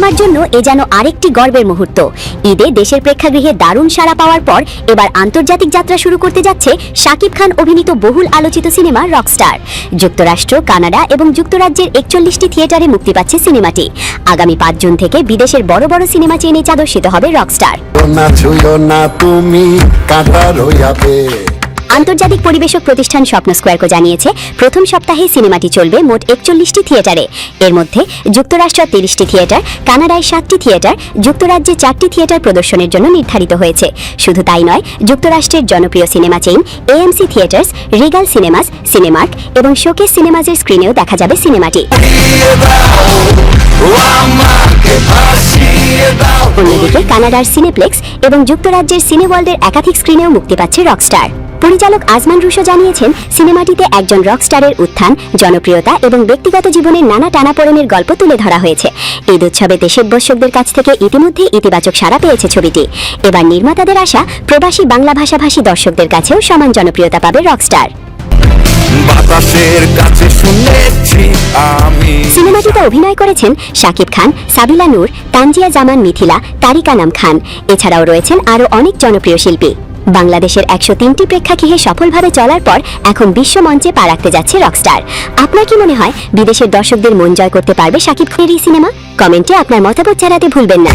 সিনেমার জন্য এ যেন আরেকটি গর্বের মুহূর্ত। ঈদে দেশের প্রেক্ষাগৃহে দারুণ সাড়া পাওয়ার পর এবার আন্তর্জাতিক যাত্রা শুরু করতে যাচ্ছে শাকিব খান অভিনীত বহুল আলোচিত সিনেমা রকস্টার। যুক্তরাষ্ট্র, কানাডা এবং যুক্তরাজ্যের 41টি থিয়েটারে মুক্তি পাচ্ছে সিনেমাটি। আগামী 5 জুন থেকে বিদেশের বড় বড় সিনেমা চেনে চাদর্শিত হবে রকস্টার। আন্তর্জাতিক পরিবেশক প্রতিষ্ঠান স্বপ্ন স্কয়ারকো জানিয়েছে, প্রথম সপ্তাহে সিনেমাটি চলবে মোট 41টি থিয়েটারে। এর মধ্যে যুক্তরাষ্ট্র 30টি থিয়েটার, কানাডায় 7টি থিয়েটার, যুক্তরাজ্যে 4টি থিয়েটার প্রদর্শনের জন্য নির্ধারিত হয়েছে। শুধু তাই নয়, যুক্তরাষ্ট্রের জনপ্রিয় cinema chain AMC Theatres, Regal Cinemas, Cinemark এবং শোকেস সিনেমাজের স্ক্রিনেও দেখা যাবে সিনেমাটি। অন্যদিকে কানাডার সিনেপ্লেক্স এবং যুক্তরাজ্যের সিনেওয়ার্ল্ডের একাধিক স্ক্রিনেও মুক্তি পাচ্ছে রকস্টার। পরিচালক আজমান রুশো জানিয়েছেন, সিনেমাটিতে একজন রকস্টারের উত্থান, জনপ্রিয়তা এবং ব্যক্তিগত জীবনের নানা টানাপোড়েনের গল্প তুলে ধরা হয়েছে। ঈদ উৎসবে দেশের দর্শকদের কাছ থেকে ইতিমধ্যে ইতিবাচক সাড়া পেয়েছে ছবিটি। এবার নির্মাতাদের আশা, প্রবাসী বাংলা ভাষাভাষী দর্শকদের কাছেও সমান জনপ্রিয়তা পাবে রকস্টার। সিনেমাটিতে অভিনয় করেছেন শাকিব খান, সাবিলা নূর, তানজিয়া জামান মিথিলা, তারিক আনাম খান। এছাড়াও রয়েছেন আরও অনেক জনপ্রিয় শিল্পী। বাংলাদেশের 103টি প্রেক্ষাগৃহে সফলভাবে চলার পর এখন বিশ্ব মঞ্চে পা রাখতে যাচ্ছে রকস্টার। আপনার কি মনে হয়, বিদেশের দর্শকদের মন জয় করতে পারবে শাকিব খানের এই সিনেমা? কমেন্টে আপনার মতামত জানাতে ভুলবেন না।